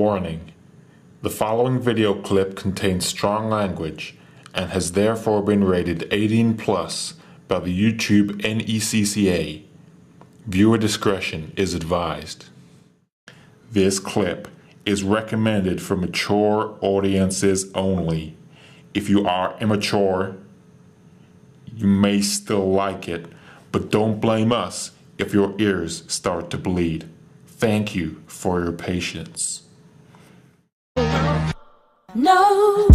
Warning: the following video clip contains strong language and has therefore been rated 18 plus by the YouTube NECCA. Viewer discretion is advised. This clip is recommended for mature audiences only. If you are immature, you may still like it, but don't blame us if your ears start to bleed. Thank you for your patience. No.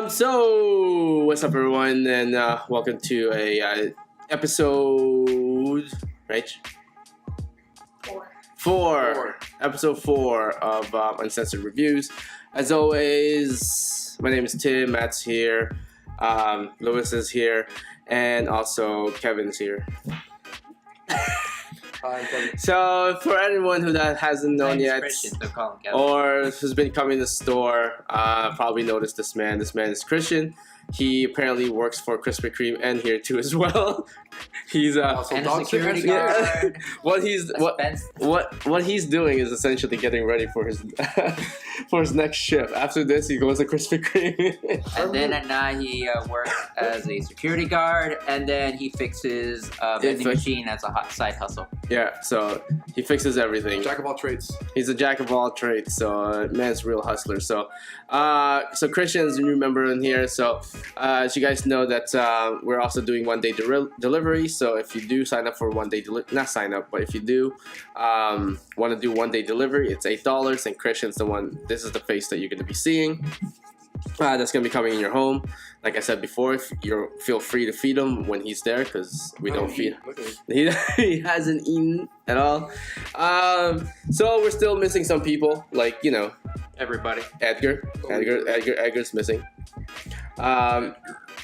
So what's up, everyone, and welcome to a episode, right? Four. Episode 4 of Uncensored Reviews. As always, my name is Tim. Matt's here. Lewis is here, and also Kevin's here. So for anyone who that hasn't known yet, or who's been coming to the store, probably noticed this man. This man is Christian. He apparently works for Krispy Kreme and here too as well. He's also and a security guard. What he's doing is essentially getting ready for his for his next shift. After this, he goes to Krispy Kreme. And then at night he works as a security guard, and then he fixes a vending machine as a hot side hustle. Yeah, so he fixes everything. Jack of all trades. He's a jack of all trades. So man's a real hustler. So so Christian's a new member in here. So as you guys know that we're also doing one-day delivery. So if you do sign up for one-day not sign up, but if you do want to do one-day delivery, it's $8. And Christian's the one. This is the face that you're going to be seeing. That's going to be coming in your home. Like I said before, feel free to feed him when he's there, because we don't feed him. He hasn't eaten at all. So we're still missing some people, like, you know, everybody. Edgar's missing.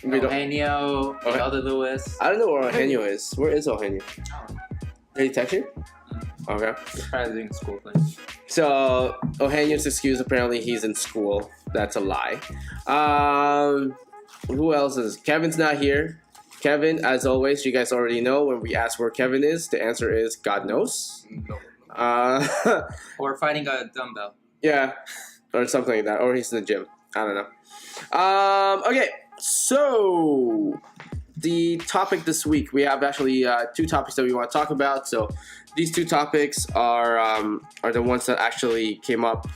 Eugenio, Elder Lewis. I don't know where Eugenio is. Where is Eugenio? Did he text you? Okay. He's probably doing school things. So Eugenio's excuse, apparently he's in school. That's a lie. Who else is? Kevin's not here. Kevin, as always, you guys already know when we ask where Kevin is, the answer is God knows. No. Or fighting a dumbbell. Yeah, or something like that. Or he's in the gym. I don't know. Okay, so the topic this week, we have actually 2 topics that we want to talk about. So these 2 topics are the ones that actually came up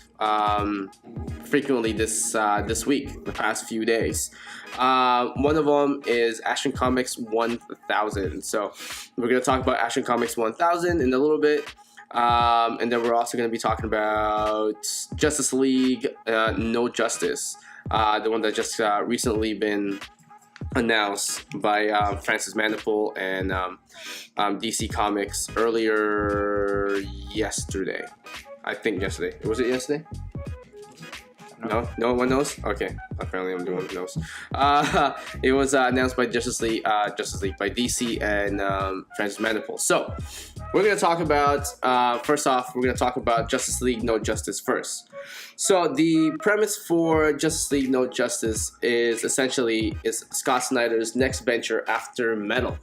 frequently this week, the past few days. One of them is Action Comics 1000. So we're going to talk about Action Comics 1000 in a little bit. And then we're also going to be talking about Justice League No Justice, the one that just recently been announced by Francis Manapul and DC Comics earlier yesterday. I think yesterday. Was it yesterday? No one knows? Okay, apparently I'm doing nose. It was announced by Justice League by DC and Francis Manapul. So we're gonna talk about first off, we're gonna talk about Justice League No Justice first. So the premise for Justice League No Justice is essentially Scott Snyder's next venture after Metal.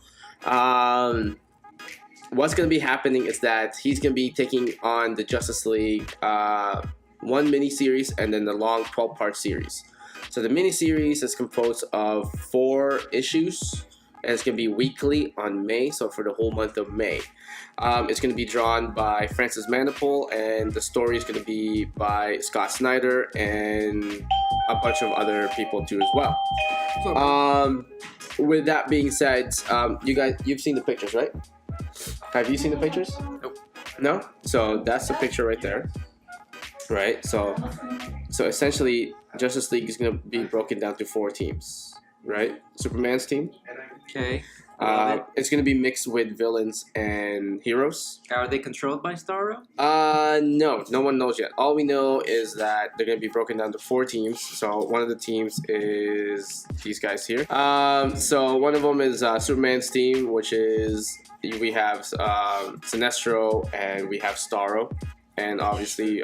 What's gonna be happening is that he's gonna be taking on the Justice League. One mini-series and then the long 12-part series. So the mini-series is composed of 4 issues, and it's going to be weekly on May, so for the whole month of May. It's going to be drawn by Francis Manapul, and the story is going to be by Scott Snyder and a bunch of other people too as well. With that being said, you've seen the pictures, right? Have you seen the pictures? Nope. No? So that's the picture right there. Right, so essentially, Justice League is going to be broken down to 4 teams, right? Superman's team. Okay. It's going to be mixed with villains and heroes. Are they controlled by Starro? No one knows yet. All we know is that they're going to be broken down to 4 teams. So one of the teams is these guys here. So one of them is Superman's team, which is we have Sinestro and we have Starro. And obviously,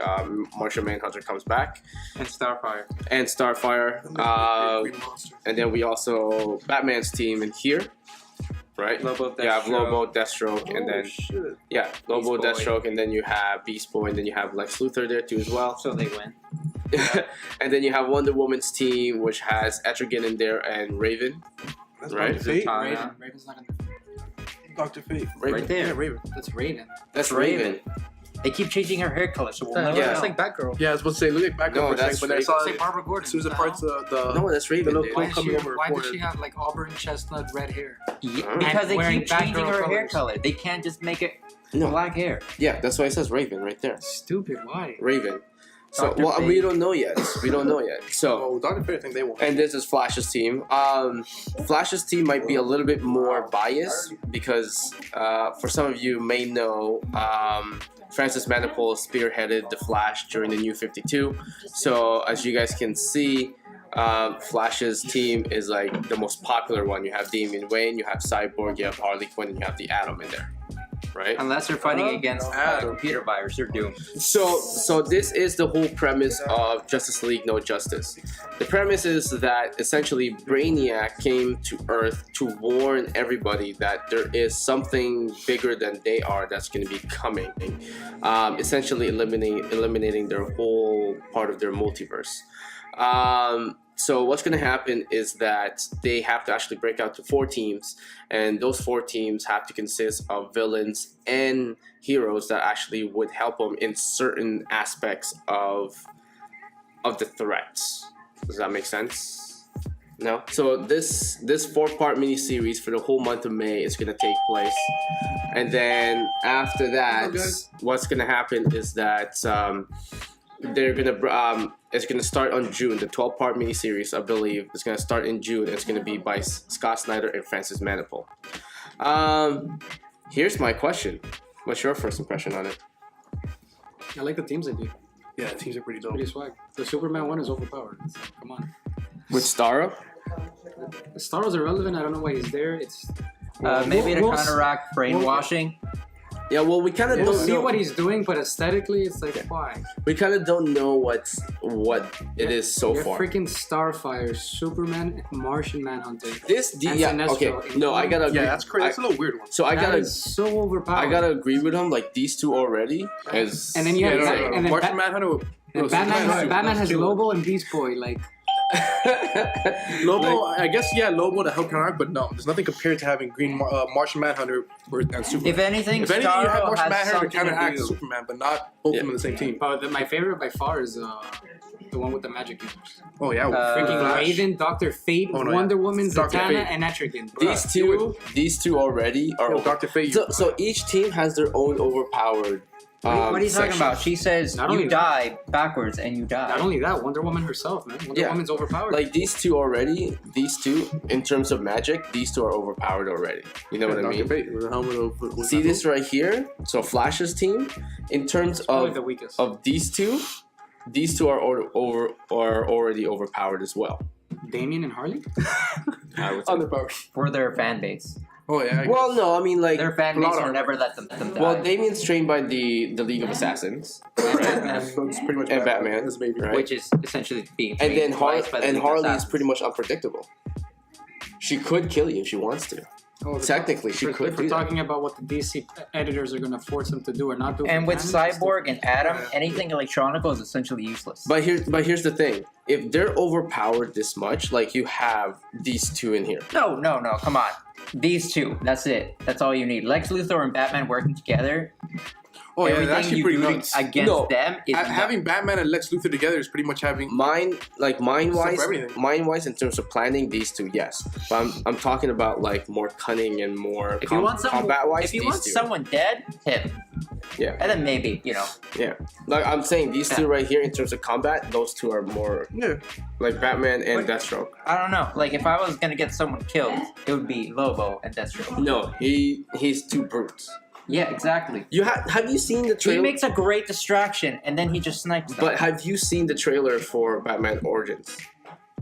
Martian Manhunter comes back. And Starfire. And then we also Batman's team in here. right? Lobo, You have Deathstroke. Lobo, Deathstroke, and then Lobo, Beast Boy. Deathstroke, and then you have Beast Boy, and then you have Lex Luthor there too as well. So they win. And then you have Wonder Woman's team, which has Etrigan in there and Raven. That's Right. Dr. Fate. Zatanna. Raven's not in Dr. Fate. Raven. Right there. Yeah, Raven. That's Raven. That's Raven. They keep changing her hair color, so we'll never Yeah. It's know. like Batgirl. Yeah, I was supposed to say, look at back No, up for a that's second, but I Raven. saw It's like Barbara Gordon. Susan What the parts hell? of the. No, that's Raven. little dude. cloak Why, coming over her why does forehead. she have like auburn chestnut red hair? Because they wearing keep changing Batgirl her hair colors. color. They can't just make it No. black hair. Yeah, that's why it says Raven right there. Stupid. Why? Raven. So, Dr. well, Fate. we don't know yet. We don't know yet. So, Oh, Dr. Fate, I think they won. and this is Flash's team. Flash's team might be a little bit more biased because, for some of you may know, Francis Manapul spearheaded the Flash during the New 52. So, as you guys can see, Flash's team is like the most popular one. You have Damian Wayne, you have Cyborg, you have Harley Quinn, and you have the Atom in there, right? Unless they're fighting against Adam. computer virus, they're doomed. So this is the whole premise of Justice League No Justice. The premise is that essentially Brainiac came to Earth to warn everybody that there is something bigger than they are that's going to be coming, essentially eliminating their whole part of their multiverse. So what's going to happen is that they have to actually break out to 4 teams, and those 4 teams have to consist of villains and heroes that actually would help them in certain aspects of the threats. Does that make sense? No? So this 4-part miniseries for the whole month of May is going to take place. And then after that, what's going to happen is that they're gonna it's gonna start on June. The 12-part miniseries, I believe, is gonna start in June. It's gonna be by Scott Snyder and Francis Manapul. Here's my question: what's your first impression on it? I like the teams they do. Yeah, the teams are pretty dope. Pretty swag. The Superman one is overpowered. Come on. With Starro? Starro's irrelevant. I don't know why he's there. It's Maybe to we'll- counteract brainwashing. Yeah, well, we kind of We'll don't see know. what he's doing, but aesthetically, it's like why? We kind of don't know what it is so You're far. freaking Starfire, Superman, Martian Manhunter. This And yeah, Sinestro okay. in No, I one. gotta agree. Yeah, that's crazy. That's a little weird one. So I That gotta is so overpowered. I gotta agree with him. Like these two already is. And then you have and then Martian Manhunter. and Batman has Lobo and Beast Boy. Like Lobo, I guess, yeah, Lobo to help counteract, but no, there's nothing compared to having Martian Manhunter and Superman. If anything, If anything, you have Starro Martian has Manhunter to something to counteract do. Superman, but not both of them in the same team. my favorite by far is the one with the magic users. Oh, yeah. Freaking Flash. Raven, Dr. Fate, Oh, no, Wonder yeah. Woman, Dr. Zatanna, Fate. and Etrigan. these two already are. Yo, Dr. Fate. So each team has their own overpowered. What are you talking section. about? She says Not you only die backwards and you die. Not only that, Wonder Woman herself, man. Wonder Yeah. Woman's overpowered. Like these two already, these two in terms of magic, these two are overpowered already. You know what I Dr. mean? Fate with a helmet of See this right here? So Flash's team, in terms Probably of the weakest. these two are already overpowered as well. Damien and Harley? I would say. Underpowered. For their fan base. Oh, yeah. Well, no, I mean like. Their fan a lot base of will it. never let them die. Well, Damien's trained by the League of Assassins, So it's pretty much and Batman, That's baby. right? which is essentially being And then trained twice by the League of Harley is Assassins. pretty much unpredictable. She could kill you if she wants to. Oh, Technically, she could If we're do that. talking about what the DC editors are going to force them to do or not do. And for with fans, it's Cyborg and Atom, anything electronical is essentially useless. But here's the thing: if they're overpowered this much, like you have these two in here. No, come on. These two, that's it. That's all you need. Lex Luthor and Batman working together. Oh, yeah, Everything that's actually you pretty do nuts. against No, them is Having Batman and Lex Luthor together is pretty much having. Mind wise, everything. in terms of planning, these two, yes. But I'm talking about like more cunning and more If you want someone, combat wise. if you these want two. someone dead, him. Yeah. And then maybe, Yeah, like I'm saying, these two right here in terms of combat, those two are more Yeah. like Batman and But- Deathstroke. I don't know. Like if I was gonna get someone killed, it would be Lobo and Deathstroke. No, he's too brute. Yeah, exactly. Have you seen the He trailer? makes a great distraction, and then he just snipes them. But have you seen the trailer for Batman Origins?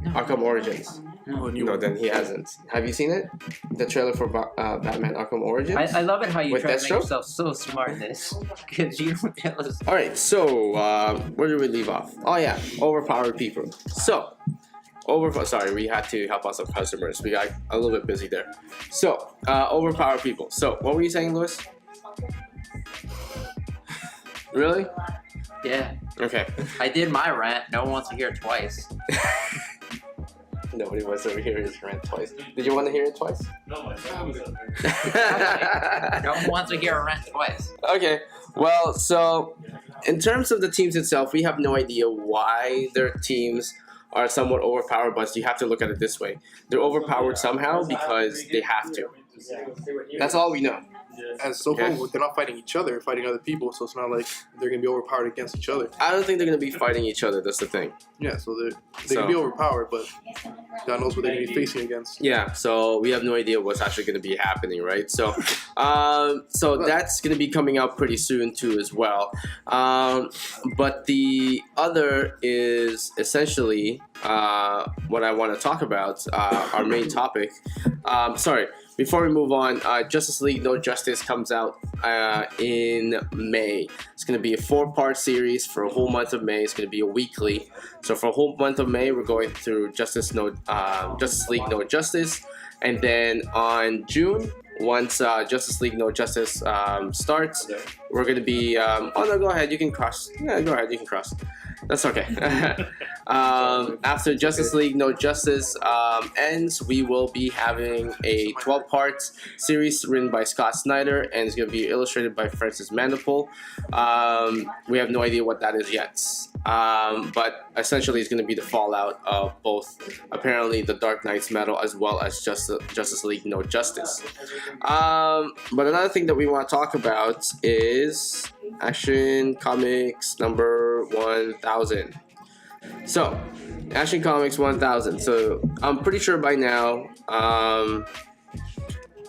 Arkham Origins. Oh, No, then he hasn't. Have you seen it? The trailer for Batman Arkham Origins? I love it how you With try to make Deathstroke? yourself so smart in this. Because you don't tell us. All right, so where did we leave off? Oh yeah, overpowered people. So Sorry, we had to help out some customers. We got a little bit busy there. So, overpower people. So, what were you saying, Louis? Really? Yeah. Okay. I did my rant. No one wants to hear it twice. Nobody wants to hear his rant twice. Did you want to hear it twice? No one wants to hear a rant twice. Okay. Well, so in terms of the teams itself, we have no idea why their teams are somewhat overpowered, but you have to look at it this way. They're overpowered somehow because they have to. That's all we know. And so far, they're not fighting each other, they're fighting other people, so it's not like they're going to be overpowered against each other. I don't think they're going to be fighting each other, that's the thing. Yeah, so they can be overpowered, but God knows what they're going to be facing against. Yeah, so we have no idea what's actually going to be happening, right? So that's going to be coming out pretty soon too as well. But the other is essentially what I want to talk about, our main topic. Before we move on, Justice League No Justice comes out in May. It's going to be a 4-part series for a whole month of May. It's going to be a weekly. So for a whole month of May, we're going through Justice League No Justice. And then on June, once Justice League No Justice starts, we're going to be... oh, no, go ahead. You can cross. Yeah, go ahead. You can cross. That's okay. After Justice League No Justice ends, we will be having a 12-part series written by Scott Snyder, and it's going to be illustrated by Francis Manapul. We have no idea what that is yet. But essentially it's going to be the fallout of both, apparently, the Dark Knight's Metal as well as Justice League No Justice. But another thing that we want to talk about is Action Comics number 1000. So, Action Comics 1000. So, I'm pretty sure by now,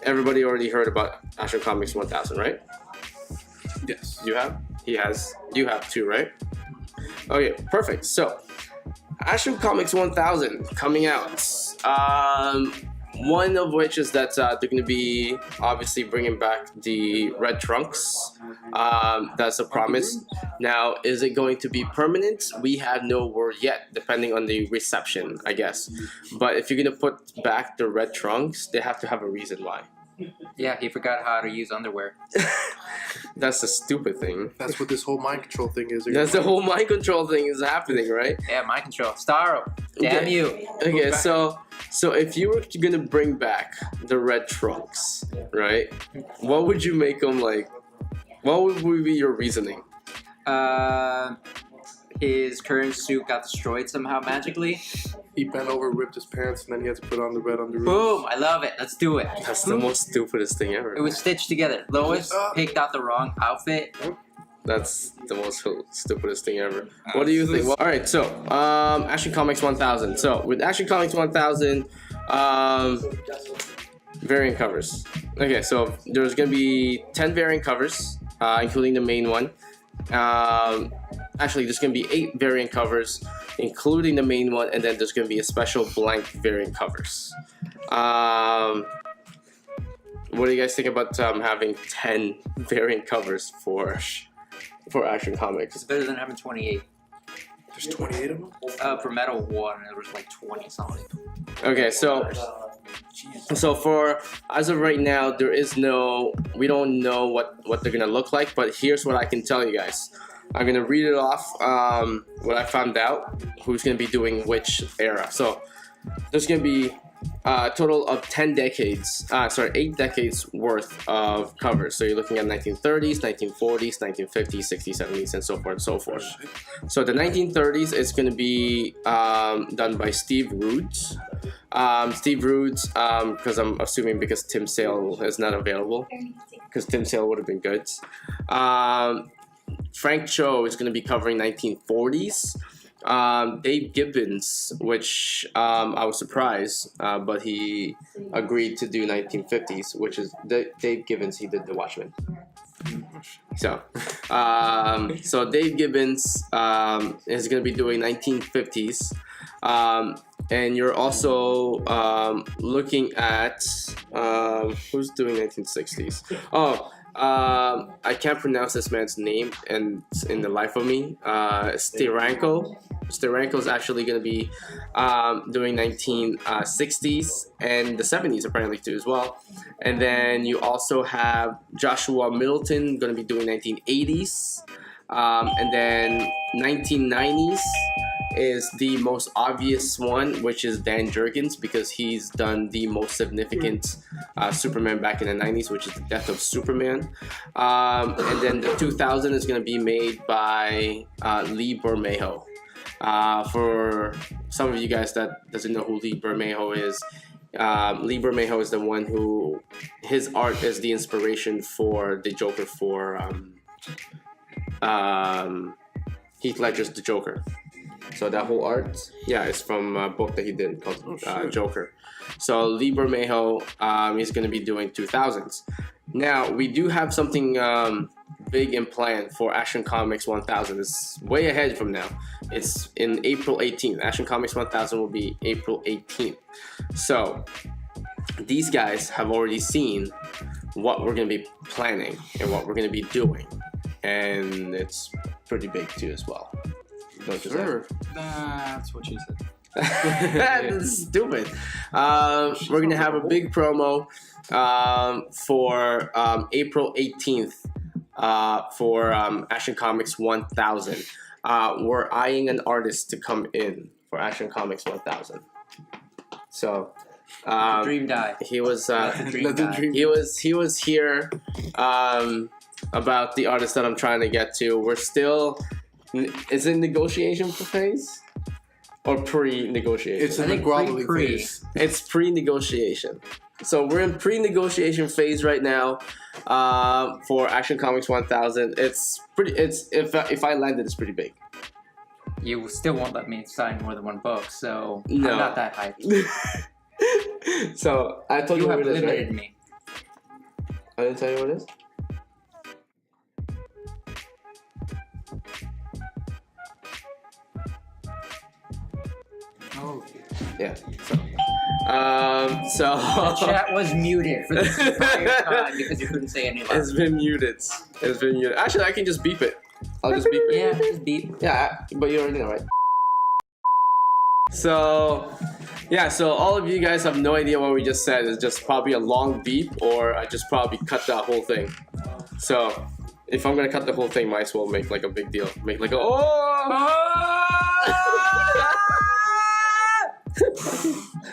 everybody already heard about Action Comics 1000, right? Yes. You have? He has. You have too, right? Okay, perfect. So, Action Comics 1000 coming out. One of which is that they're going to be obviously bringing back the red trunks. That's a promise. Now, is it going to be permanent? We have no word yet, depending on the reception, I guess. But if you're going to put back the red trunks, they have to have a reason why. Yeah, he forgot how to use underwear. That's the stupid thing. That's what this whole mind control thing is. That's the whole mind control thing is happening, right? Yeah, mind control. Starro. Damn you. Okay, so if you were gonna bring back the red trunks, right? What would you make them like? What would be your reasoning? His current suit got destroyed somehow magically. He bent over, ripped his pants, and then he had to put on the red underoos. Boom! I love it. Let's do it. That's the most stupidest thing ever. It was stitched together. Lois picked out the wrong outfit. That's the most stupidest thing ever. What do you think? Well, all right, so Action Comics 1000. So with Action Comics 1000, variant covers. Okay, so there's gonna be 10 variant covers, including the main one. Actually, there's gonna be 8 variant covers, including the main one, and then there's gonna be a special blank variant covers. What do you guys think about having 10 variant covers for Action Comics? It's better than having 28. There's 28 of them? For Metal One, there was like 20 something. Okay, so for as of right now, we don't know what they're gonna look like, but here's what I can tell you guys. I'm gonna read it off what I found out, who's gonna be doing which era. So there's gonna be a total of 8 decades worth of covers. So you're looking at 1930s, 1940s, 1950s, 60s, 70s, and so forth and so forth. So the 1930s is going to be done by Steve Rhodes. Steve Rhodes, because I'm assuming because Tim Sale is not available, because Tim Sale would have been good. Frank Cho is going to be covering 1940s. Dave Gibbons, which I was surprised, but he agreed to do 1950s, which is Dave Gibbons. He did The Watchmen. So Dave Gibbons is going to be doing 1950s, and you're also looking at who's doing 1960s. Oh. I can't pronounce this man's name and in the life of me. Steranko. Steranko is actually going to be doing 1960s and the 70s apparently too as well. And then you also have Joshua Middleton going to be doing 1980s. And then 1990s is the most obvious one, which is Dan Jurgens, because he's done the most significant Superman back in the 90s, which is the Death of Superman. And then the 2000 is going to be made by Lee Bermejo. For some of you guys that doesn't know who Lee Bermejo is, Lee Bermejo is the one who, his art is the inspiration for the Joker for Heath Ledger's The Joker. So that whole art, yeah, it's from a book that he did called Joker. So Lee Bermejo is going to be doing 2000s. Now, we do have something big in plan for Action Comics 1000. It's way ahead from now. It's in April 18th. Action Comics 1000 will be April 18th. So these guys have already seen what we're going to be planning and what we're going to be doing. And it's pretty big too as well. Don't you Sure. That's what she said. That's stupid. We're gonna have a big promo for April 18th for Action Comics 1000. We're eyeing an artist to come in for Action Comics 1000. So Dream die. he was Dream die. he was here about the artist that I'm trying to get to. We're still. Is it negotiation phase or pre-negotiation? It's in I the think groveling pre. phase. It's pre-negotiation. So we're in pre-negotiation phase right now for Action Comics 1000. It's pretty. It's if I landed, it's pretty big. You still won't let me sign more than one book, so No. I'm not that hyped. So I told you You have what it is, limited right? me. I didn't tell you what it is. Oh, Yeah. So. Chat was muted for the entire time because you couldn't say any It's less. been muted. It's been muted. Actually, I can just beep it. I'll just beep it. Yeah, just beep. Yeah, but you already know, right? So, yeah, so all of you guys have no idea what we just said. It's just probably a long beep, or I just probably cut that whole thing. So, if I'm gonna cut the whole thing, might as well make like a big deal. Make like a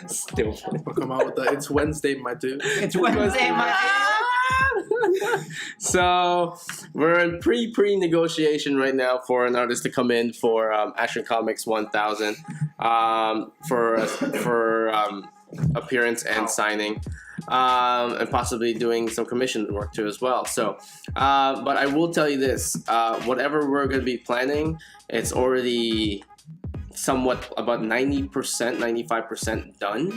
Still funny. We'll come out with the It's Wednesday, my dude. It's Wednesday, my So we're in pre-negotiation right now for an artist to come in for Action Comics 1000 for appearance and signing, and possibly doing some commission work too as well. So, but I will tell you this: whatever we're going to be planning, it's already somewhat about 90%, 95% done,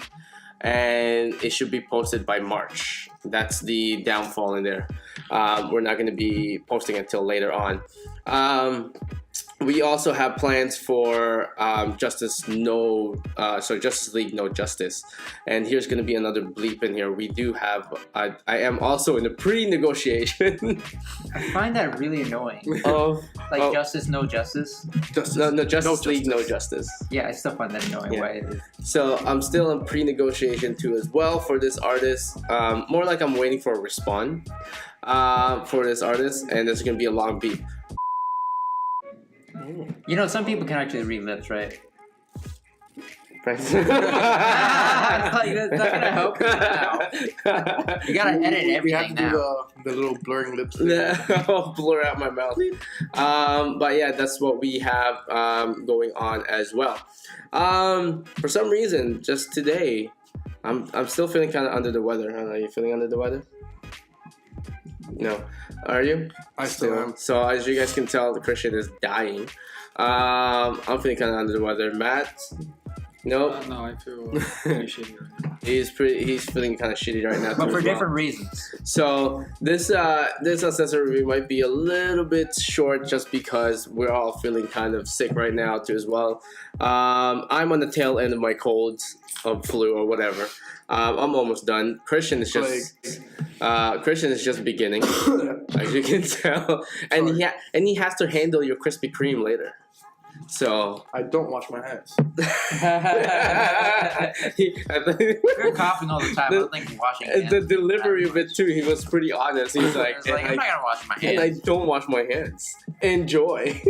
and it should be posted by March. That's the downfall in there. We're not going to be posting until later on. We also have plans for Justice League No Justice, and here's going to be another bleep in here. We do have. I am also in a pre-negotiation. I find that really annoying. Like Justice, no justice. Justice League No Justice. Yeah, I still find that annoying. Yeah. Why it is. So I'm still in pre-negotiation too as well for this artist. More like I'm waiting for a response for this artist, and there's gonna be a long beat. You know, some people can actually read lips, right? Right. Like, that's not gonna help you now. You gotta edit We have everything to do now. the little blurring lips thing. Yeah, I'll blur out my mouth. But yeah, that's what we have going on as well. For some reason, just today, I'm still feeling kind of under the weather. Are you feeling under the weather? No. Are you? I still am. So as you guys can tell, the Christian is dying. I'm feeling kind of under the weather. Matt? Nope. no, I feel pretty shitty right now. He's feeling kind of shitty right now. But too for as well. different reasons. So this Uncensored Review might be a little bit short just because we're all feeling kind of sick right now too as well. I'm on the tail end of my cold, of flu or whatever. I'm almost done. Christian is just Christian is just beginning, as you can tell, and he has to handle your Krispy Kreme later. So I don't wash my hands. You're coughing all the time. I don't think you're washing hands. The delivery of it too, he was pretty honest. He was like, I'm not gonna wash my and I hands. don't wash my hands. Enjoy.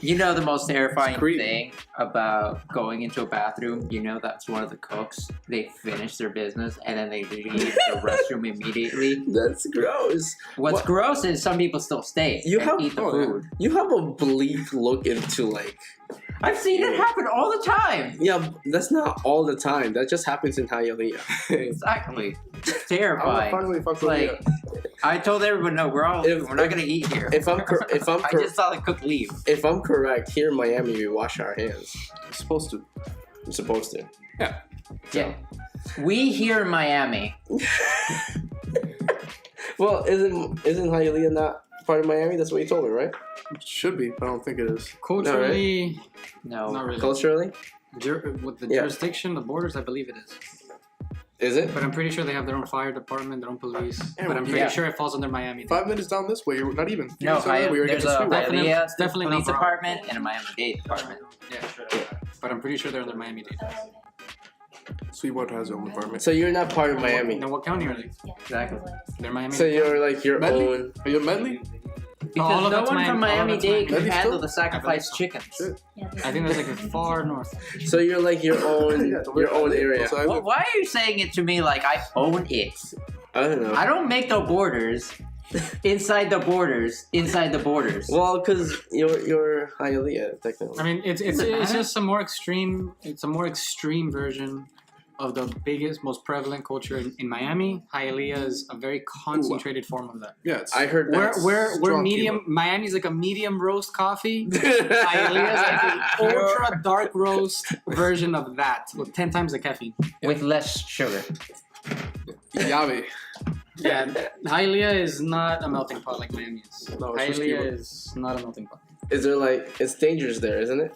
You know the most terrifying thing about going into a bathroom? You know that's one of the cooks. They finish their business and then they leave the restroom immediately. That's gross. What's gross is some people still stay and eat the food. You have a bleak look into like. I've seen it happen all the time. Yeah, that's not all the time. That just happens in Hialeah. Exactly. It's terrifying. Finally, fuck Like, I told everyone, no, we're not gonna eat here. If I'm I just saw the cook leave. If I'm correct, here in Miami we wash our hands. You're supposed to. I'm supposed to. Yeah. Yeah. We here in Miami. Well, isn't Hialeah not part of Miami? That's what you told me, right? It should be, but I don't think it is. Culturally, No. not really. Culturally, With the Yeah. jurisdiction, the borders, I believe it is. is it? But I'm pretty sure they have their own fire department, their own police. Yeah, But I'm pretty yeah. sure it falls under Miami. 5 minutes down this way, you're not even. No, there's a Definitely- Hialeah definitely police not wrong. department and a Miami-Dade department. Yeah. But I'm pretty sure they're under Miami-Dade. Sweetwater has their own department. So you're not part of Miami. Now, what county are they? Exactly. They're Miami. So you're like your Medley? own. Are you a Medley? Because All of no that's one from Miami- all of that's Miami-Dade can Miami. handle Still? the sacrificed so. chickens. Shit. I think that's like far north. So you're like your own Yeah, your own area. So I Well, live- why are you saying it to me like I own it? I don't know. I don't make the borders. Inside the borders. Inside the borders. Well, because you're Hialeah technically. I mean, it's matter? just a more extreme. It's a more extreme version of the biggest, most prevalent culture in Miami. Hialeah is a very concentrated form of that. Yeah, it's, I heard We're that's we're strong medium. Miami's like a medium roast coffee. Hialeah's like the ultra dark roast version of that with 10 times the caffeine. With less sugar. Yave. Yeah, Hialeah is not a melting pot like Miami is. No, it's just Cuba. Hialeah is not a melting pot. Is there like it's dangerous there, isn't it?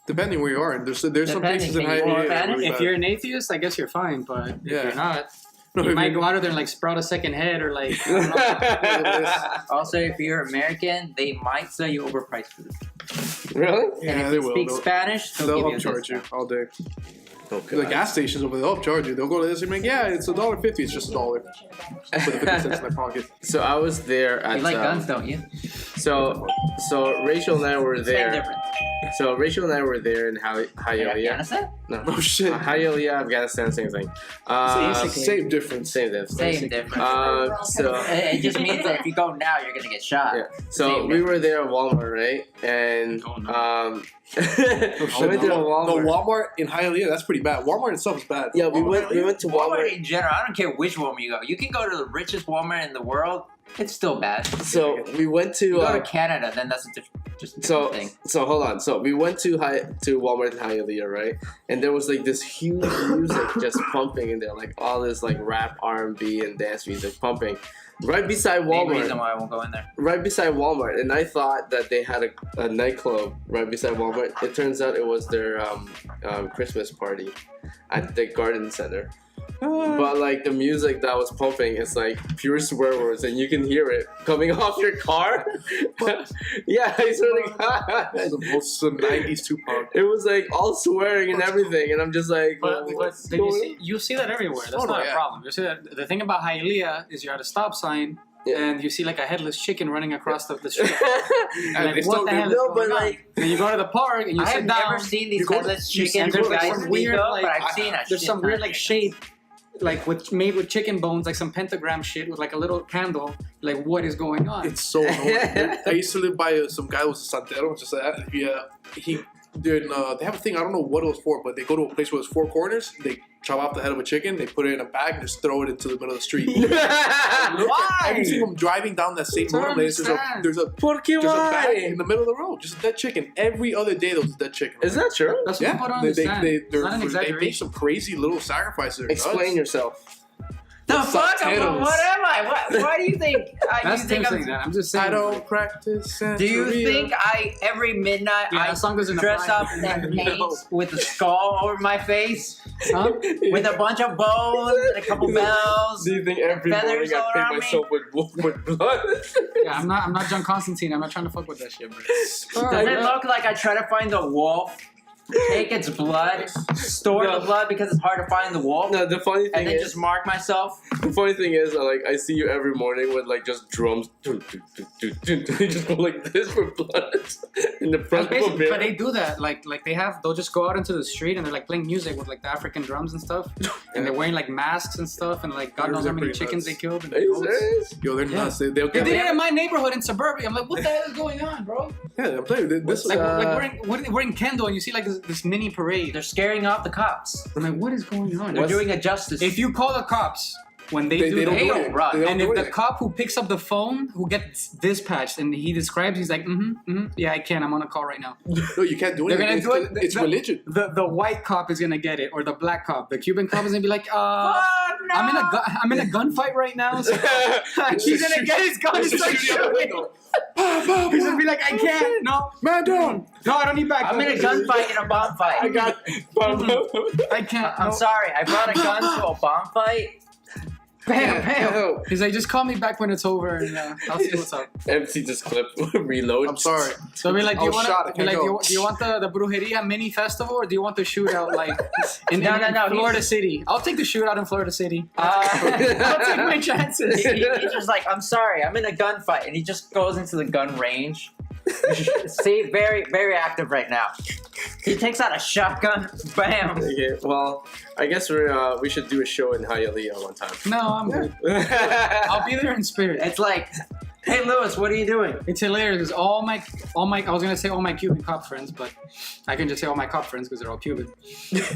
Depending where you are, and there's some places in Can you Hialeah. go that are really If bad. you're an atheist, I guess you're fine. But if Yeah. you're not, No, you if might you- go out of there and like sprout a second head or like. I don't know. Also, if you're American, they might sell you overpriced food. Really? Yeah, And if they you will. speak They'll, Spanish, they'll give you a upcharge you discount. all day. Okay. The gas stations over there, they'll upcharge you. They'll go to this and be like, yeah, it's $1.50. It's just $1. Put the 50 cents in their pocket. So I was there at. You like guns, don't you? So Rachel and I were Same there. difference. So Rachel and I were there in Like Hialeah. Afghanistan? No. Oh shit. Hialeah, Afghanistan, same thing. Same difference. Same difference. Same difference. So It just means that if you go now, you're gonna get shot. yeah. So Same we were there at Walmart, right? And Oh, no. we went to No, Walmart. Walmart in Hialeah, that's pretty bad. Walmart itself is bad. Yeah, we went to Walmart Walmart. in general, I don't care which Walmart you go. You can go to the richest Walmart in the world. It's still bad. So we went to You go to Canada, then that's just a different thing. So hold on. So we went to Walmart in Hialeah, right? And there was like this huge music just pumping in there, like all this like rap, R&B, and dance music pumping right beside Main reason Walmart. why I won't go in there. Right beside Walmart, and I thought that they had a nightclub right beside Walmart. It turns out it was their Christmas party at the garden center. But like the music that was pumping is like pure swear words, and you can hear it coming off your car. Yeah, I swear to God. That's the most 90s Tupac. It was like all swearing and everything, and I'm just like, But what's then going you see that everywhere. That's Oh, no, not yeah. a problem. You see that the thing about Hialeah is you're at a stop sign Yeah. and you see like a headless chicken running across the street. And Like, it's what still the hell is No, but going on? like- And you go to the park and you I sit have down. never seen these you go- headless you- chickens and there's, with like, guys some in weird, Mexico, like, but I've seen a There's shit some ton weird of like chickens. shape, like made with chicken bones, like some pentagram shit with like a little candle. Like what is going on? It's so annoying. I used to live by some guy who was a santero. Just he did. They have a thing. I don't know what it was for, but they go to a place where there's 4 corners. They chop off the head of a chicken. They put it in a bag and just throw it into the middle of the street. Every single time driving down that same Don't road, understand. there's a ¿Por qué bag why? in the middle of the road, just a dead chicken. Every other day there was a dead chicken. Is that true? That's Yeah, what people don't they understand. It's not an they make exaggeration. some crazy little sacrifices. Explain yourself. The fuck? Santeros. What am I? Why do you think? That's you Tim think saying that. I'm just saying. I don't practice. Do you think every midnight Yeah, that song doesn't dress apply. up and paint with a skull over my face Huh? with a bunch of bones and a couple bells? Do you think every Feathers morning all I paint around me? myself with blood? Yeah, I'm not John Constantine. I'm not trying to fuck with that shit, bro. Does it look like I try to find the wolf, take its blood, store No. the blood because it's hard to find the wolf, No, the funny thing and then is, just mark myself? the funny thing is, like, I see you every morning with like just drums. You just go like this for blood in the front of a Basically, mirror. but they do that. Like they'll just go out into the street and they're like playing music with like the African drums and stuff, and they're wearing like masks and stuff, and like God knows how many Pretty chickens nuts. they killed. And Are you goats. serious? Yo, they're nuts. They'll They get did it in my neighborhood in suburbia. I'm like, what the hell is going on, bro? Yeah, I'm telling you, this Like, is we're in Kendall and you see like this mini parade. They're scaring off the cops. I'm like, what is going on? They're doing a justice. If you call the cops when they They do don't that, do don't it. run. They don't and do if the it. cop who picks up the phone, who gets dispatched, and he describes, he's like, yeah, I can. I'm on a call right now. No, you can't do They're it. gonna do it. It's religion. The white cop is gonna get it, or the black cop. The Cuban cop is gonna be like, Fuck, no! I'm in a gunfight right now. So he's gonna get his gun and start shooting. He's gonna be like, I can't. No, Man down. no, I don't need back. I'm in a gunfight and a bomb fight. I got. I can't. I'm no. sorry, I brought a gun to a bomb fight. Bam, bam. He's like, just call me back when it's over, and I'll see what's up. Empty this clip. Reload. I'm sorry. So be like, do I you was want shot, I can't go. do you want the Brujeria mini festival, or do you want the shootout like in No, Florida City? I'll take the shootout in Florida City. Uh, I'll take my chances. he's just like, I'm sorry, I'm in a gunfight, and he just goes into the gun range. See, very, very active right now. He takes out a shotgun, bam. Okay, well, I guess we should do a show in Hialeah one time. No, I'm good. I'll be there in spirit. It's like, hey Lewis, what are you doing? It's hilarious because all my I was gonna say all my Cuban cop friends, but I can just say all my cop friends because they're all Cuban.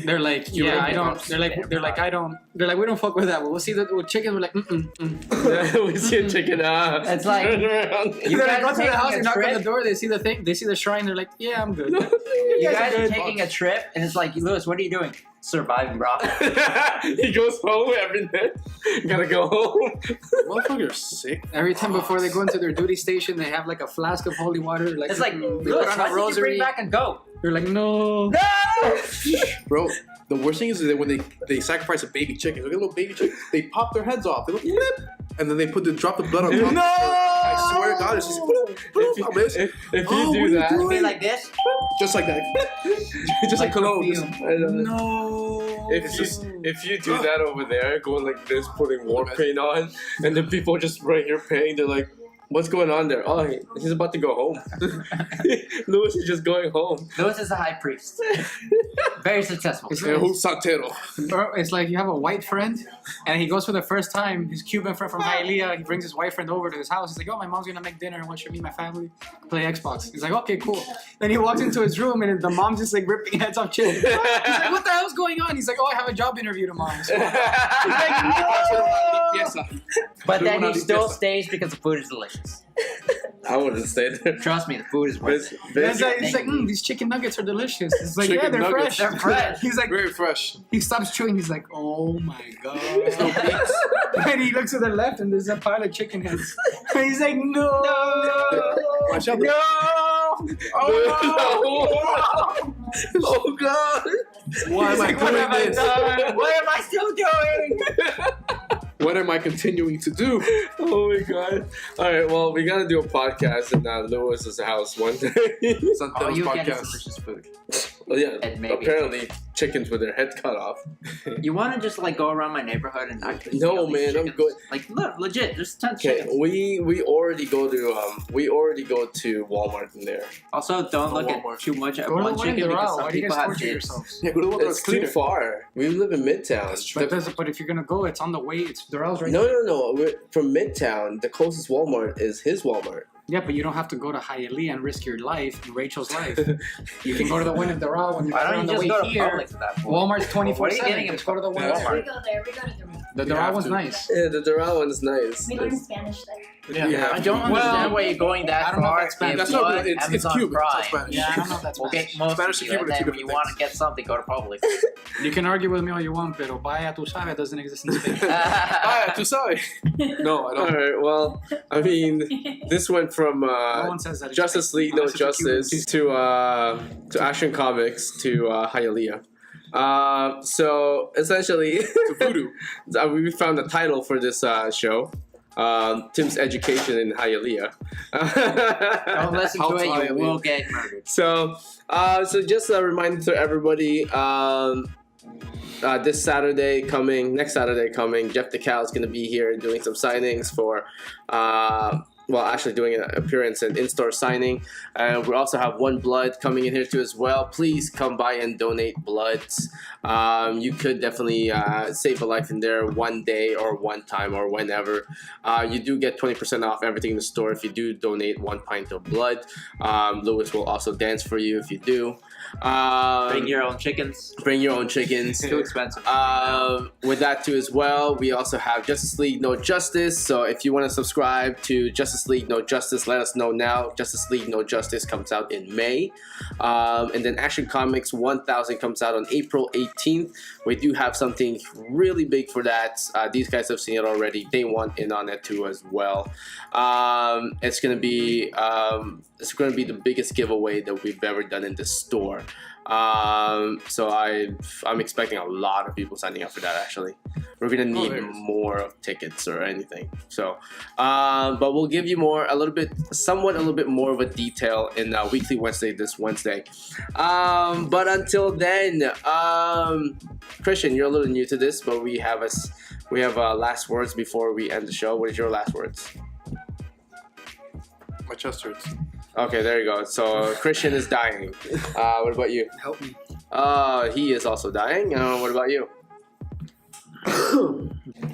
They're like, yeah, I don't. They're like, I don't. They're like, we don't fuck with that. We'll see the with chicken. We're like, We see a chicken. It's like, turn around. you They're guys like, go to the taking house a and knock on trip? the door. They see the thing. They see the shrine. They're like, yeah, I'm good. You guys are taking a trip, and it's like, Lewis, what are you doing? Surviving, bro. He goes home every day. Gotta go home. Motherfucker's sick. Every time before they go into their duty station, they have like a flask of holy water. Like, It's like, they Lewis, put on why a did you rosary. bring back a goat? They're like, no. No! Bro, the worst thing is that when they sacrifice a baby chicken, look at little baby chicken, they pop their heads off. They look flip, and then they drop the blood on top. No! I swear to God, it's just bloop, bloop, I miss. If Oh, you what do are you that, doing? Be like this? Just like that. Just like cologne. perfume. I don't know. No. If you do that over there, going like this, putting war paint on, and then people just right here paying, they're like, what's going on there? Oh, he's about to go home. Lewis is just going home. Lewis is a high priest. Very successful. Yeah, who's Santero? Bro, it's like you have a white friend, and he goes for the first time. His Cuban friend from Hialeah. He brings his white friend over to his house. He's like, "Oh, my mom's gonna make dinner. I want you to meet my family, play Xbox." He's like, "Okay, cool." Then he walks into his room, and the mom's just like ripping heads off children. He's like, "What the hell's going on?" He's like, "Oh, I have a job interview tomorrow." So, But then he still stays because the food is delicious. I wouldn't stay there. Trust me, the food is worth it. he's like, "These chicken nuggets are delicious." He's like, Chicken "Yeah, they're nuggets. fresh. They're fresh. He's like, Very fresh. he stops chewing. He's like, "Oh my god!" And he looks to the left, and there's a pile of chicken heads. And he's like, "No, Watch out. no, Oh God! Why am I He's like, what have I doing this? done? What am I still doing? What am I continuing to do? Oh my God! All right, well, we gotta do a podcast in Lewis's house one day. All Santero's you get is podcast. delicious food. Well, yeah, And maybe- apparently chickens with their head cut off. You want to just like go around my neighborhood and not No, see all these man, I'm chickens? good. Like, look, legit, there's 10 Okay, chickens. we already go to Walmart in there. Also, don't look Walmart. at too much at Go to the one one in chicken because Doral. some Why do you people guys have torture dibs. yourselves? Yeah, go to the one It's that's too cleaner. far. We live in Midtown. But if you're gonna go, it's on the way. It's Doral's right No, there. no. We're from Midtown. The closest Walmart is his Walmart. Yeah, but you don't have to go to Hialeah and risk your life and Rachel's life. You can go to the one in Doral when you're Why don't on you the just way go to here. Publix at that point? Walmart's 24/7. What are you getting in Just go to the one That's there. We go there. We go to the The You Doral have one's to. nice. Yeah, the Doral one is nice. We learned Spanish there. Yeah. Yeah. I don't understand why you're going that I don't know if far. that's Spanish. That's If not you good. It's Amazon Cuban. It's not Prime. Spanish. Yeah, I don't know if that's We'll Spanish. get most Spanish of and you, Cuban and are two then when you different want to get something, go to Publix. You can argue with me all you want, pero vaya tu sabe doesn't exist in Spain. Ah, tú sabes. No, I All don't. right. Well, I mean, this went from No one says that. in Justice Spain, League No unless it's a Cuban. Justice to Action Comics to Hialeah. So essentially, To voodoo. we found the title for this show. Tim's Education in Hialeah. Don't listen to it, you Hialeah. will get murdered. So just a reminder to everybody. This Saturday coming, next Saturday coming, Jeff DeCal is going to be here doing some signings for, actually doing an appearance and in-store signing. And we also have One Blood coming in here too as well. Please come by and donate blood. You could definitely save a life in there one day or one time or whenever. You do get 20% off everything in the store if you do donate 1 pint of blood. Lewis will also dance for you if you do. Bring your own chickens. Bring your own chickens. Too expensive. With that too as well, we also have Justice League No Justice. So if you want to subscribe to Justice League No Justice, let us know now. Justice League No Justice comes out in May. And then Action Comics 1000 comes out on April 18th. We do have something really big for that. These guys have seen it already. They want in on it too as well. It's gonna be the biggest giveaway that we've ever done in the store. So I'm expecting a lot of people signing up for that. Actually, we're gonna need more of tickets or anything. So, but we'll give you a little bit more of a detail in Weekly Wednesday this Wednesday. But until then, Christian, you're a little new to this, but we have last words before we end the show. What is your last words? My chest hurts. Okay, there you go. So Christian is dying. What about you? Help me. He is also dying. What about you?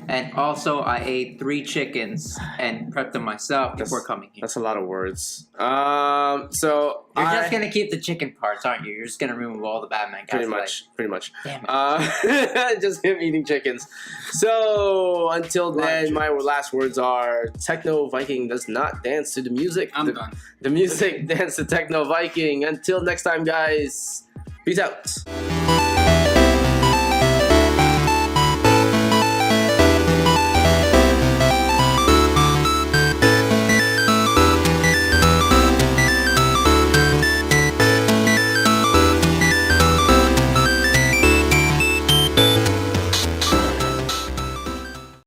And also, I ate 3 chickens and prepped them myself before coming here. That's a lot of words. So You're just gonna keep the chicken parts, aren't you? You're just gonna remove all the Batman guys. pretty much. Damn it. Just him eating chickens. So until then, my last words are: Techno Viking does not dance to the music. I'm done. The music dance to Techno Viking. Until next time, guys. Peace out.